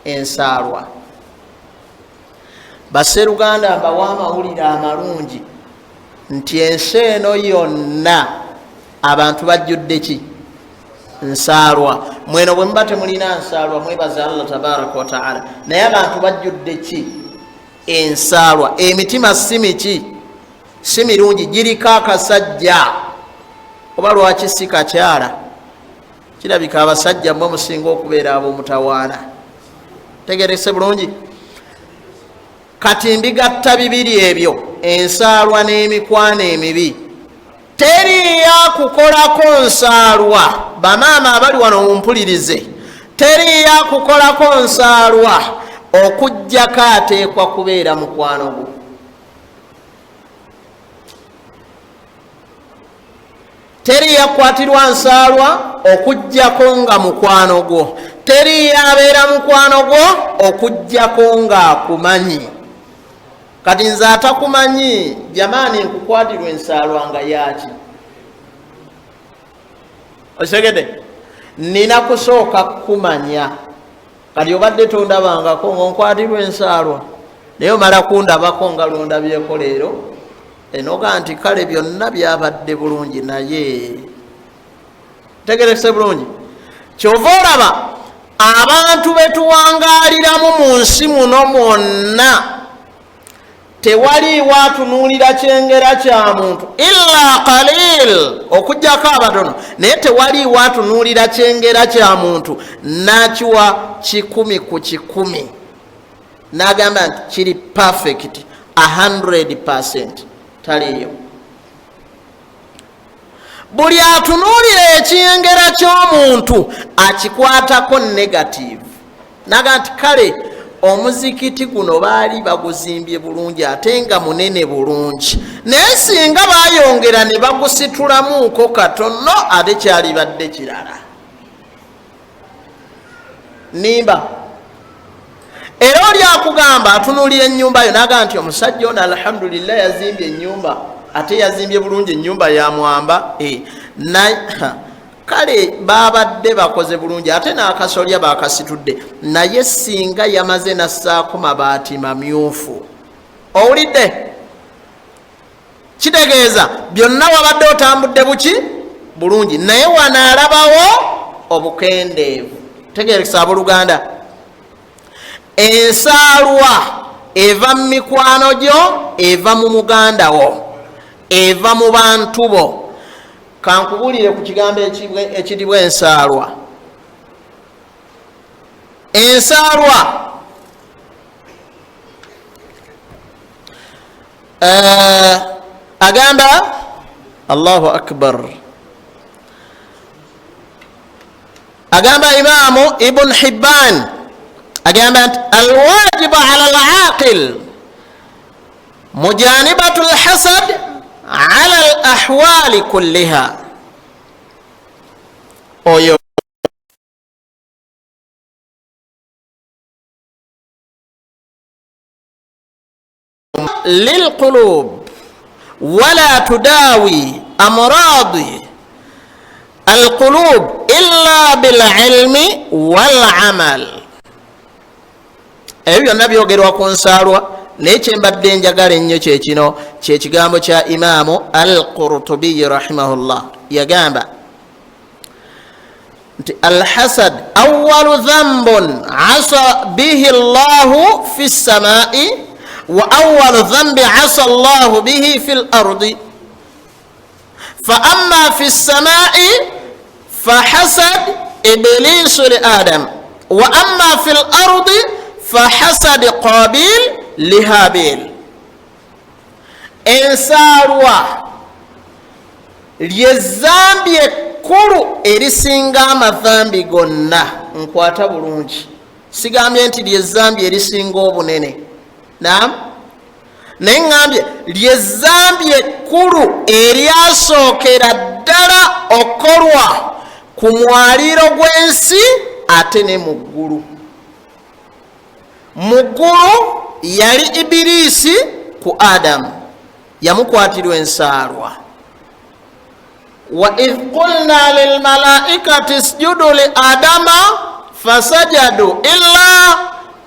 ensaalwa basseruganda mbawa amawulire amalungi nti ensi eno yonna abantu bajjudde ki nsaalwa mweno bwe muba temulina nsaalwa mwebaza Allah tabaraka wa taala naye abantu bajjudde ki ensaalwa emitima simiki si mirungi giriko akasajja oba lwaki si kakyala kirabika abasajja mwe musinga okubeera ab'omutawaana tegerese bulungi kati mbigatta bibiri ebyo ensaalwa n'emikwano emibi teriya kukolako nsaalwa bamaama abali wano mumpulirize teriya kukolako nsaalwa okujjako ateekwa kubeera mukwano gwo teriya kwatirwa nsaalwa okujjako nga mukwano gwo teriya abeera mukwano gwo okujjako nga akumanyi kati nze atakumanyi jamaani nkukwatirwa ensaalwa nga yaki osegede nina kusooka kumanya kati obadde tondabangako ngaonkwatirwa ensaalwa naye omala kundabako nga londabyeko leero enoga nti kale byonna byabadde bulungi naye tegerese bulungi kyova olaba abantu betuwangaaliramu mu nsi muno mwonna tewaliwo atunuulira kyengera kya muntu illa qalil okujjako abatono naye tewaliwo atunuulira kyengera kya muntu nakiwa 100 ku 100 nagamba nti kiri perfect 100% taliyo buli atunuulira ekyengera ky'omuntu akikwatako negative naga nti kale omuzikiti guno baali baguzimbye bulungi ate nga munene bulungi naye singa bayongera ne bagusitulamuuko katono ate kyalibadde kirala nimba era oli akugamba atunuulira ennyumba yo naga nti omusajja ono alhamdulillah yazimbye ennyumba ate yazimbye bulungi ennyumba ya mwamba kale babadde bakoze bulungi ate n'akasolya bakasitudde naye singa yamaze nassaako mabaati mamyufu owulidde kitegeeza byonna wabadde otambudde buki bulungi naye wanaalabawo obukendeevu tegeeresa abooluganda ensaalwa eva mu mikwano gyo eva mu muganda wo eva mu bantu bo kankubulire ku kigambo ekiribwa ensaalwa ensaalwa agamba Allahu akbar agamba Imaamu Ibn Hibban agamba nti alwajibu ala alaqil mujanibatu alhasad ala alahwali kulliha oyo lilqulub wala tudawi amradi alqulub illa bililmi walamal ebyo byonna byogerwa ku nsaalwa naye kyembadde njagala ennyo kyekino kyekigambo kya Imaamu al-Qurtubi rahimahullah yagamba nti alhasad awalu dhambun asa bihi Allahu fi ssamai wa awalu dhambi asa Allahu bihi fi lardi fa amma fi ssamai fahasad iblisu li adam wa amma fi lardi fahasad qabil lihabil ensaalwa lyezambi ekkulu erisinga amadhambi gonna nkwata bulungi sigambye nti lyezambi erisinga obunene naam naye ŋŋambye lyezambi ekkulu eryasookera ddala okolwa ku mwaliiro gw'ensi ate ne mu ggulu. Mu ggulu yali Ibiriisi ku Adamu, yamukwatirwa ensaalwa. wa idh qulna lilmalaikati isjudu li adama fasajadu illa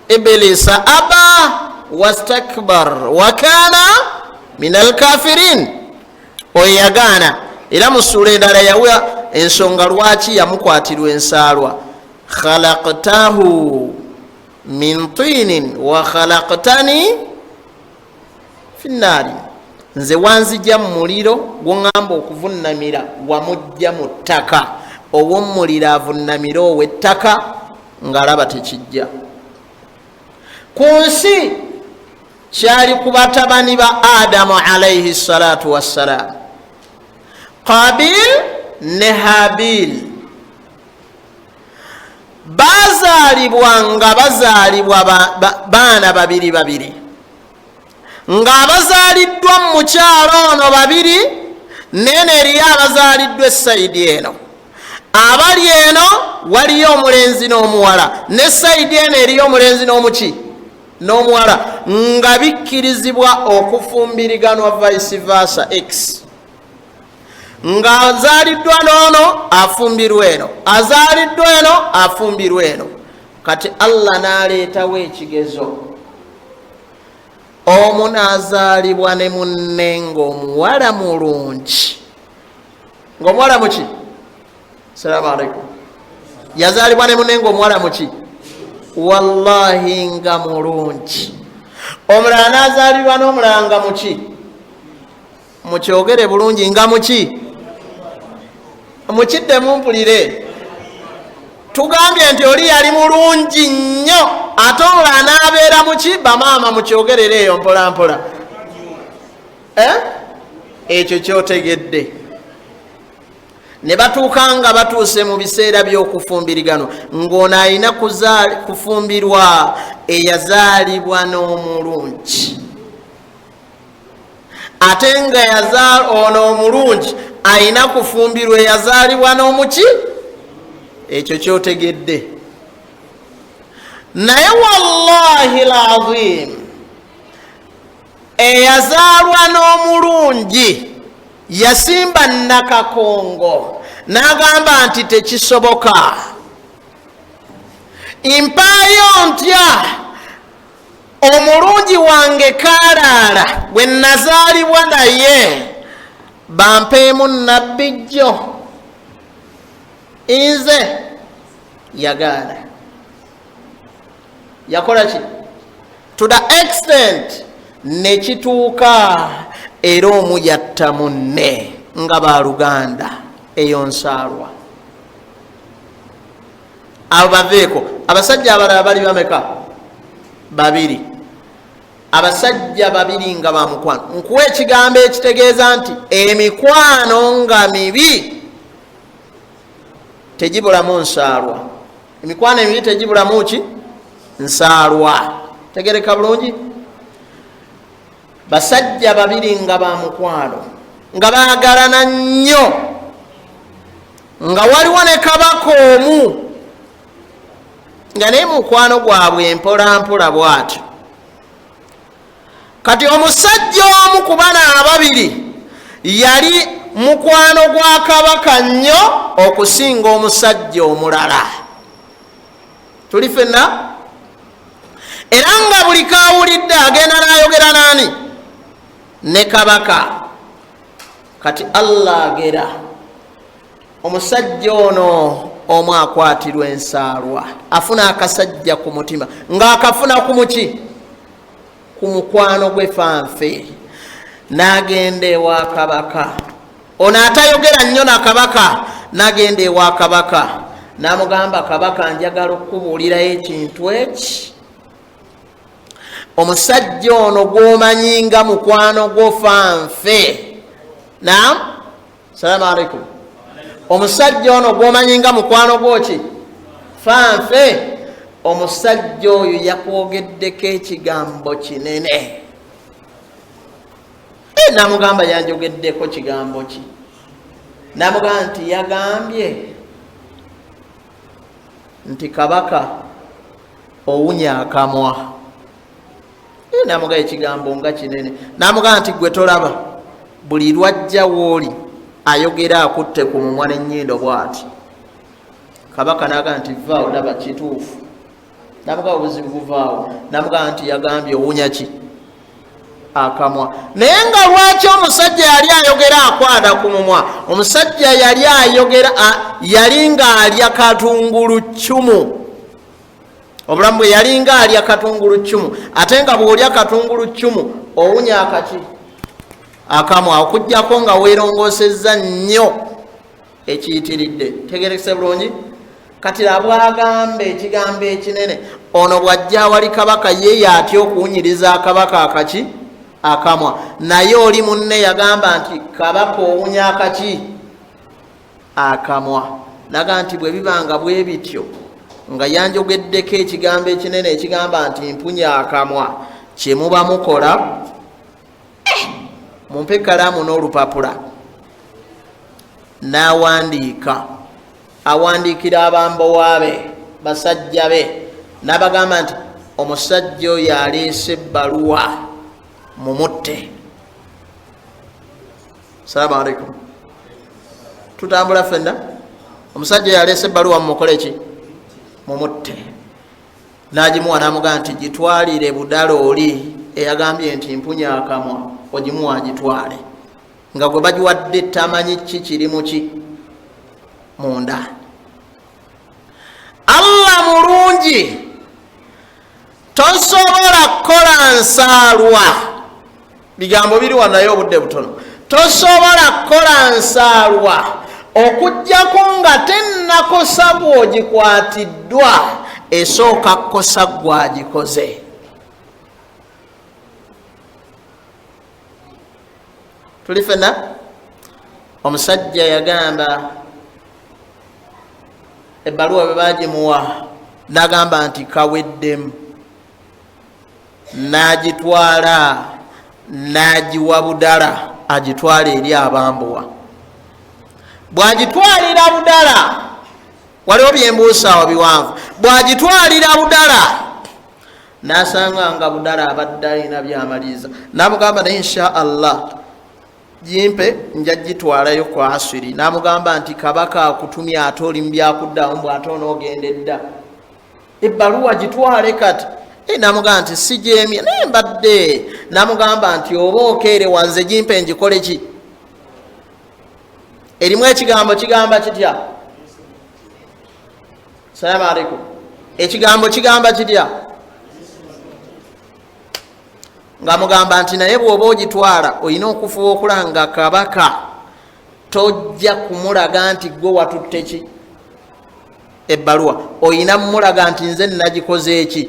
iblisa aba wastakbar wa kana min alkafirin. Oyo yagaana. Era mu ssuula endala yawa ensonga lwaki yamukwatirwa ensaalwa. khalaqtahu min tinin wa khalaqtani fi nnaari, nze wanzijja mu muliro gwoŋŋamba okuvunnamira wamujja mu ttaka, ow'omuliro avunnamira ow'ettaka ng'alaba tekijja. Ku nsi kyali ku batabani ba Adamu alayhi salatu wassalaam, Qabil ne Habil. Bazaalibwa nga bazaalibwa baana babiri babiri, ng'abazaaliddwa mu mukyalo ono babiri, nene eriyo abazaaliddwa essayidi eno. Abali eno waliyo omulenzi n'omuwala, ne sayidi eno eriyo omulenzi n'omuki n'omuwala, nga bikkirizibwa okufumbiriganwa vice versa x. Nga azaaliddwa n'ono afumbirwa eno, azaaliddwa eno afumbirwa eno. Kati Allah n'aleetawo ekigezo, omu n'azaalibwa ne munne ng'omuwala mulungi. Ng'omuwala muki? Salaamu alaikum. Yazaalibwa ne munne ng'omuwala muki? Wallahi nga mulungi. Omulala n'azaalibwa n'omulala nga muki? Mukyogere bulungi, nga muki? Mukidde mumpulire. Tugambye nti oli yali mulungi nnyo, ate omulala n'abeera muki? Bamaama mukyogerere eyo mpola mpola. Ekyo kyotegedde. Ne batuuka nga batuuse mu biseera by'okufumbiriganwa, ng'ono alina kufumbirwa eyazaalibwa n'omulungi, ate nga ono omulungi alina kufumbirwa eyazaalibwa n'omuki? Ekyo kyotegedde. Naye wallahi alazim, eyazaalwa n'omulungi yasimba nakakongo n'agamba nti tekisoboka, mpaayo ntya omulungi wange kaalaala bwe nazaalibwa naye bampeemu nabbijjo. Nze yagaana. Yakola ki? To the extent nekituuka era omu yatta munne nga baluganda eyo nsaalwa. Abo baveeko. Abasajja abalala bali bameka? Babiri. Abasajja babiri nga bamukwano. Nkuwa ekigambo ekitegeeza nti emikwano nga mibi tegibulamu nsaalwa. Emikwano emibi tegibulamu ki? Nsaalwa. Tegereka bulungi? Basajja babiri nga bamukwano, nga baagalana nnyo, nga waliwo ne kabaka omu, nga naye mukwano gwabwe mpola mpola bw'atyo. Kati omusajja omu ku bano ababiri yali mukwano gwa kabaka nnyo okusinga omusajja omulala. Tuli ffenna? Era nga buli kaawulidde agenda n'ayogera n'ani? Ne kabaka. Kati Allah agera omusajja ono omu akwatirwa ensaalwa, afuna akasajja ku mutima, ng'akafuna ku muki? Ku mukwano gwe fanfe. N'agenda ewa kabaka. Ono atayogera nnyo na kabaka, n'agenda ewa kabaka n'amugamba, kabaka njagala okubuulirayo ekintu eki. Omusajja ono gw'omanyi nga mukwano gwo fanfe. Naam? Salaamu alaikum. Omusajja ono gw'omanyi nga mukwano gwo ki? Fanfe. Omusajja oyo yakwogeddeko ekigambo kinene. namugamba yanjogeddeko kigambo ki? Namugamba nti yagambye nti kabaka owunya akamwa. Namugamba ekigambo nga kinene. Namugamba nti gwe tolaba buli lwajja wooli ayogera akutte ku mumwa n'ennyindo bw'ati. Kabaka n'agamba nti vaawo laba kituufu. Namugamba obuzibu buvaawo. Namugamba nti yagambye owunya ki? Akamwa. Naye nga lwaki omusajja yali ayogera akwata ku mumwa? Omusajja yali ayogera yali nga alya katungulu ccumu. Obulamu bwe yali nga alya katungulu ccumu. Ate nga bw'olya katungulu ccumu owunya akaki? Akamwa. Okuggyako nga weerongosezza nnyo ekiyitiridde. Tegerekese bulungi? Kati abwagamba ekigambo ekinene, ono bw'ajja awali kabaka ye yatya okuwunyiriza akabaka akaki? Akamwa. Naye oli munne yagamba nti kabaka owunya akaki? Akamwa. Naga nti bwe bibanga bwe bityo nga yanjogeddeko ekigambo ekinene ekigamba nti mpunya akamwa, kye muba mukola mumpe ekkalaamu n'olupapula. N'awandiika. Awandiikira abambowa be, basajja be, n'abagamba nti omusajja oyo aleese ebbaluwa mumutte. Salaamu alaikum. Tutambula ffenna. Omusajja oyo aleese ebbaluwa mumukole ki? Mumutte. N'agimuwa n'amugamba nti gitwalire budala oli eyagambye nti mpunya akamwa, ogimuwa agitwale. Nga gwe bagiwadde tamanyi ki kirimu ki munda. Allah mulungi, tosobola kukola nsaalwa. Bigambo biri wano naye obudde butono. Tosobola kukola nsaalwa okuggyako nga tennakosa bw'ogikwatiddwa, esooka kukosa gwagikoze. Tuli ffenna? Omusajja yagamba ebbaluwa bwe baagimuwa n'agamba nti kaweddemu. N'agitwala n'agiwa budala agitwala eri abambowa. Bw'agitwalira budala, waliwo byembuusaawo biwanvu, bw'agitwalira budala n'asanga nga budala abadde alina by'amaliriza. N'amugamba naye insha Allah jimpe nja gitwalayo ku asiri. N'amugamba nti kabaka akutumye ate oli mu byakuddamu bw'ate onoogenda edda. Ebbaluwa gitwale kati. N'amugamba nti si gyemye naye mbadde. N'amugamba nti oba okeere wanze jimpe ngikole ki? Erimu ekigambo kigamba kitya? Salaamu alaikum. Ekigambo kigamba kitya? Nga mugamba nti naye bw'oba ogitwala olina okufuba okulanga kabaka tojja kumulaga nti gwe watutte ki? Ebbaluwa. Olina mulaga nti nze nagikoze eki?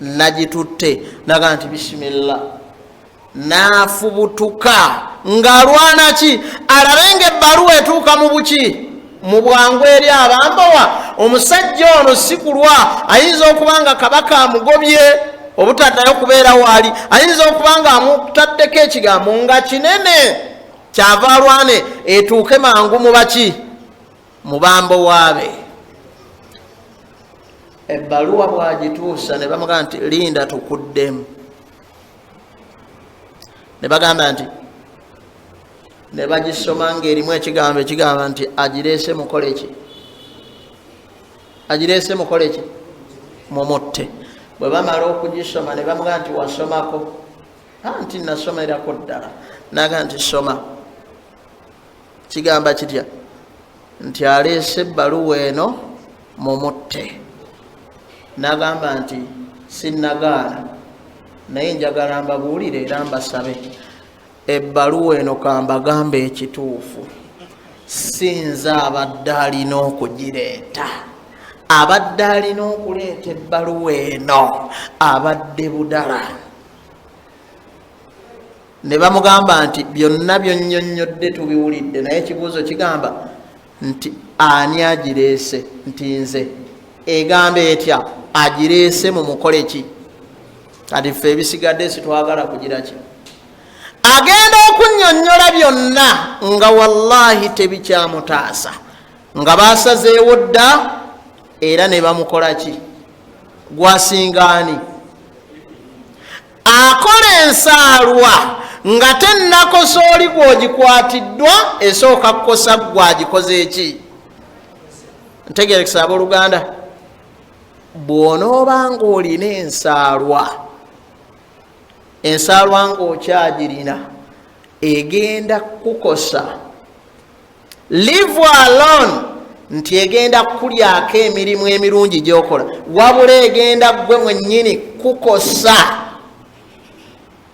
Nagitutte. Naga nti bisimillah. N'afubutuka ng'alwana ki? Alabe ng'ebbaluwa etuuka mu buki? Mu bwangu eri abambowa. Omusajja ono si kulwa, ayinza okuba nga kabaka amugobye obutaddayo kubeera waali, ayinza okuba nga amutaddeko ekigambo nga kinene, kyava alwane etuuke mangu mu baki? Mu bambowa be. Ebbaluwa bw'agituusa ne bamugamba nti linda tukuddemu. Ne bagamba nti ne bagisoma ng'erimu ekigambo ekigamba nti agireese mukole ki? Agireese mukole ki? Mumutte. Bwe bamala okugisoma ne bamugamba nti wasomako? Nti nasomerako ddala. Naga nti soma. Kigamba kitya? Nti aleese ebbaluwa eno mumutte. N'agamba nti sinnagaana naye njagala mbabuulire era mbasabe, ebbaluwa eno kambagamba ekituufu, sinze abadde alina okugireeta. Abadde alina okuleeta ebbaluwa eno abadde budala. Ne bamugamba nti byonna byonnyonnyodde tubiwulidde, naye ekibuuzo kigamba nti ani agireese? Nti nze. Egamba etya? Agireese mu mukole ki? Kati ffe ebisigadde situwagala kugira ki? agenda okunnyonnyola byonna nga wallahi tebikyamutaasa, nga basazeewo dda era ne bamukola ki? Gwasingaani akola ensaalwa nga tennakosa oli gwogikwatiddwa, esooka kukosa gwagikoze eki? Ntegerekesa abooluganda, bw'onooba ng'olina ensaalwa ng'okyagirina egenda kukosa, live alone nti egenda kukulyako emirimu emirungi gy'okola, wabula egenda ggwe mwennyini kukosa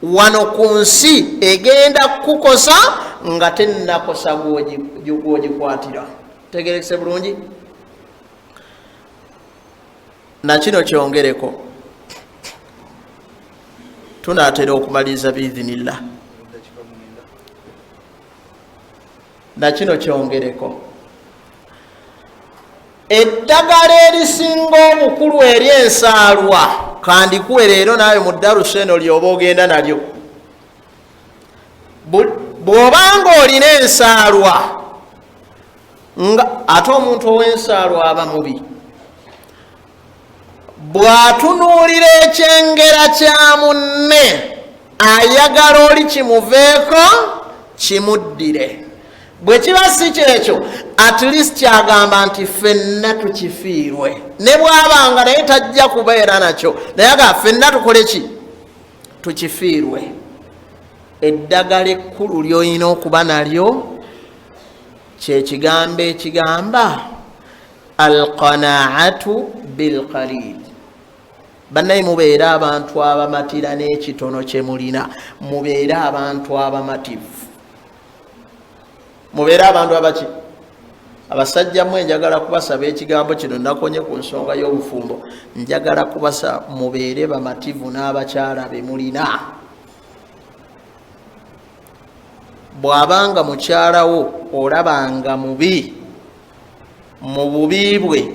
wano ku nsi, egenda kukosa nga tennakosa gwogikwatira. Tegerekese bulungi? Nakino kyongereko, tunaatera okumaliriza biidhinillah. Nakino kyongereko, eddagala erisinga obukulu eri ensaalwa, kandikuwe leero naawe mu darusu eno lyoba ogenda nalyo. Bw'obanga olina ensaalwa, ate omuntu ow'ensaalwa aba mubi, bw'atunuulira ekyengera kya munne ayagala oli kimuveeko kimuddire. Bwe kiba si kyekyo, at least kyagamba nti ffenna tukifiirwe. Ne bw'abanga naye tajja kubeera nakyo, naye aga ffenna tukole ki? Tukifiirwe. Eddagala ekkulu ly'olina okuba nalyo kye kigambo ekigamba alqanaatu bilqalil. Bannaye mubeere abantu abamatira n'ekitono kye mulina, mubeere abantu abamativu, mubeere abantu abaki? Abasajja mmwe njagala kubasaba ekigambo kino, nakonye ku nsonga y'obufumbo, njagala kubasaba mubeere bamativu n'abakyala be mulina. Bw'abanga mukyalawo olabanga mubi, mu bubi bwe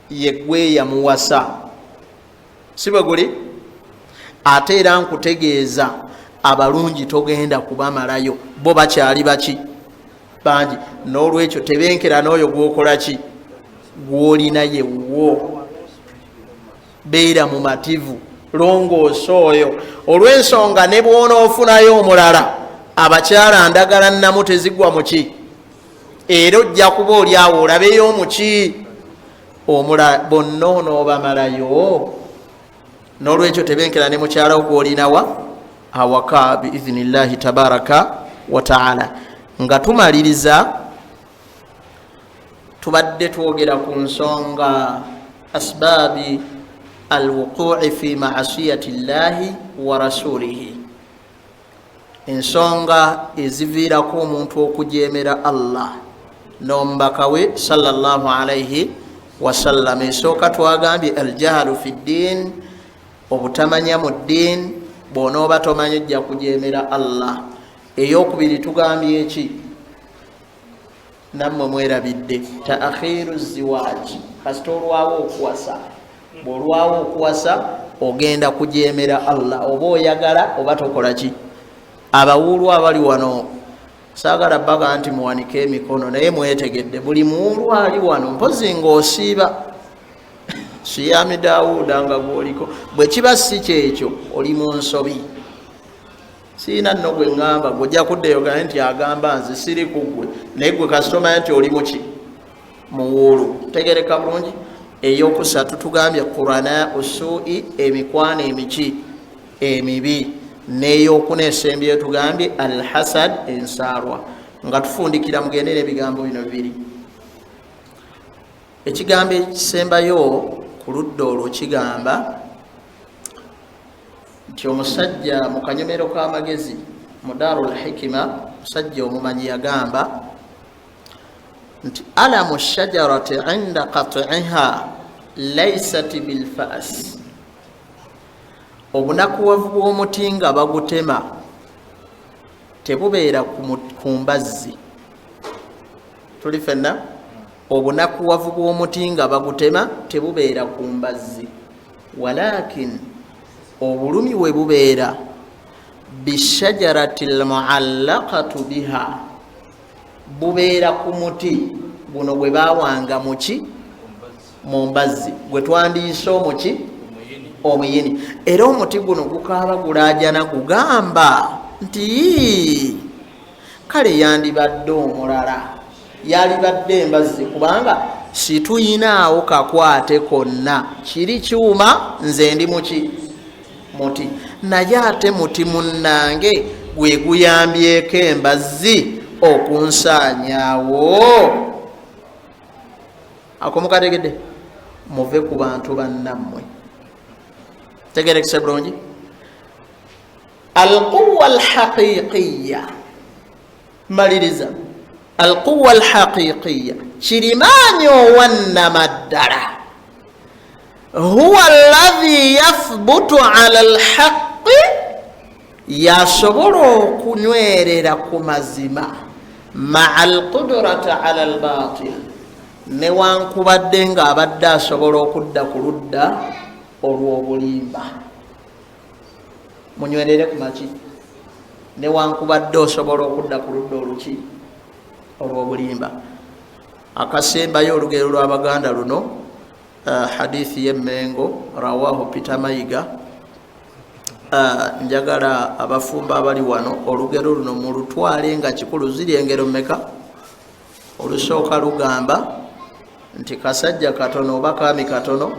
yeggwe yamuwasa, si bwe guli? Ate era nkutegeeza abalungi togenda kubamalayo, bo bakyali baki? Bangi. N'olwekyo tebenkera n'oyo gwokola ki? Gwolina yewwo. Beera mumativu, longoosa oyo. Olw'ensonga ne bw'onoofunayo omulala, abakyala ndagala nnamu tezigwa mu ki? Era ojja kuba oli awo olabeyo mu ki? Omulala bonna onoobamalayo. N'olwekyo tebenkera ne mukyalawo gwolinawa awaka biiznillahi tabaraka wa taala. Nga tumaliriza, tubadde twogera ku nsonga asbaabi alwuquu'i fi ma'asiyati llahi wa rasulihi, ensonga eziviirako omuntu okujeemera Allah n'omubaka we sallallahu alayhi wasallam. Esooka twagambye aljahalu fi ddiin, obutamanya mu ddiin, bw'onooba tomanyi ojja kujeemera Allah. Eyokubiri tugambye eki? Nammwe mwerabidde, taakhiru ziwaaji, kasita olwawo okuwasa. Bw'olwawo okuwasa ogenda kujeemera Allah, oba oyagala oba tokola ki? Abawuulu abali wano, saagala baga nti muwanike emikono, naye mwetegedde buli muwuulu ali wano mpozi ng'osiiba Siyami Daawuda nga gwoliko. Bwe kiba si kyekyo oli mu nsobi. Siina nno gwe ngamba gwojja kuddeyo gane nti agamba nze siri kugwe, naye gwe kasitoma nti oli muki? Muwuulu. Tegereka bulungi. Eyokusatu tugambye qurana usui, emikwano emiki? Emibi. N'eyokuna esembyeyo tugambye alhasad, ensaalwa. Nga tufundikira mugende n'ebigambo bino bibiri. Ekigambo ekisembayo ku ludda olwo kigamba nti omusajja mu kanyomero k'amagezi mu Darul Hikima, musajja omumanyi yagamba nti alamu shajarati inda qat'iha laysat bilfa'as, obunakuwavu bw'omuti nga bagutema tebubeera ku mbazzi. Tuli fenna? Obunakuwavu bw'omuti nga bagutema tebubeera ku mbazzi, walakin obulumi we bubeera bishajarati almuallaqatu biha, bubeera ku muti guno gwe bawanga muki mu mbazzi gwe twandiise omuki omuyini. Era omuti guno gukaaba gulaajana gugamba nti kale yandibadde omulala, yalibadde embazzi, kubanga situyinaawo kakwate konna, kiri kyuma nze ndi muki muti, naye ate muti munnange gwe guyambyeko embazzi okunsaanyaawo. Ako mukategedde? Muve ku bantu bannammwe. Tegerekese bulungi. Alquwa alhaqiqiya, maliriza. Alquwa alhaqiqiya, kirimaanyi owannama ddala, huwa alladhi yathbutu ala alhaqqi, yasobola okunywerera ku mazima, maa alqudrata ala albatil, newankubadde ng'abadde asobola okudda ku ludda olw'obulimba. Munywerere ku maki, newankubadde osobola okudda ku ludda oluki olw'obulimba. Akasembayo olugero lw'Abaganda luno, hadithi y'Emmengo, rawahu Peter Mayiga. Njagala abafumba abali wano olugero luno mulutwale nga kikulu. Ziri engero mmeka? Olusooka lugamba nti kasajja katono oba kaami katono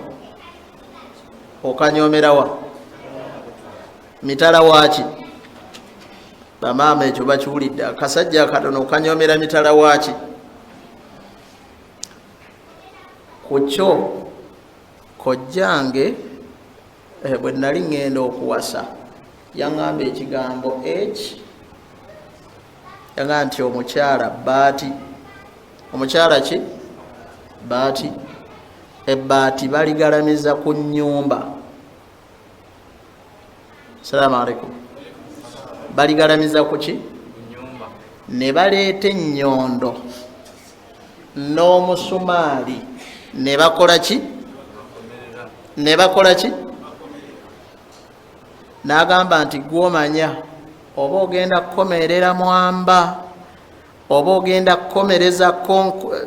okanyomerawa mitala waaki. Bamaama ekyo bakiwulidde. Akasajja katono okanyomera mitala waaki. Kukyo kojjange bwe nali ŋŋenda okuwasa yaŋŋamba ekigambo eki, yaŋŋamba nti omukyala baati. Omukyala ki? Baati. Ebbaati baligalamiza ku nnyumba. Salaamu alaikum. Baligalamiza ku ki? Ne baleeta ennyondo n'omusumaali ne bakola ki? Ne bakola ki? N'agamba nti gw'omanya oba ogenda kukomerera mwamba oba ogenda kukomereza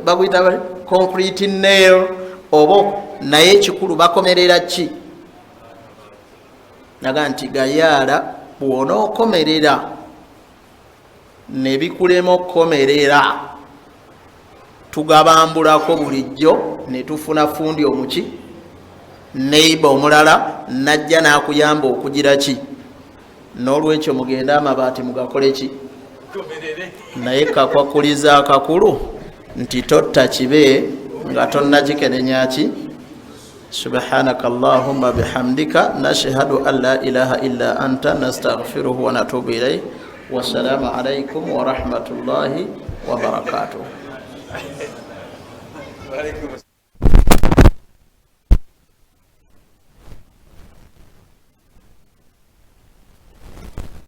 baguyita concrete nail oba naye ekikulu bakomerera ki? Naga nti gayaala bw'onookomerera ne bikulema okukomerera, tugabambulako bulijjo ne tufuna fundi omuki neiba omulala najja n'akuyamba okugira ki. N'olwekyo mugende amabaati mugakole ki? Naye kakwakuliza akakulu nti totta kibe nga tonnakikenenya ki. Subhanaka Allahumma bihamdika nashhadu an la ilaha illa anta nastaghfiruhu wa natubu ilayh. Wassalamu alaikum wa rahmatullahi wa barakatuh.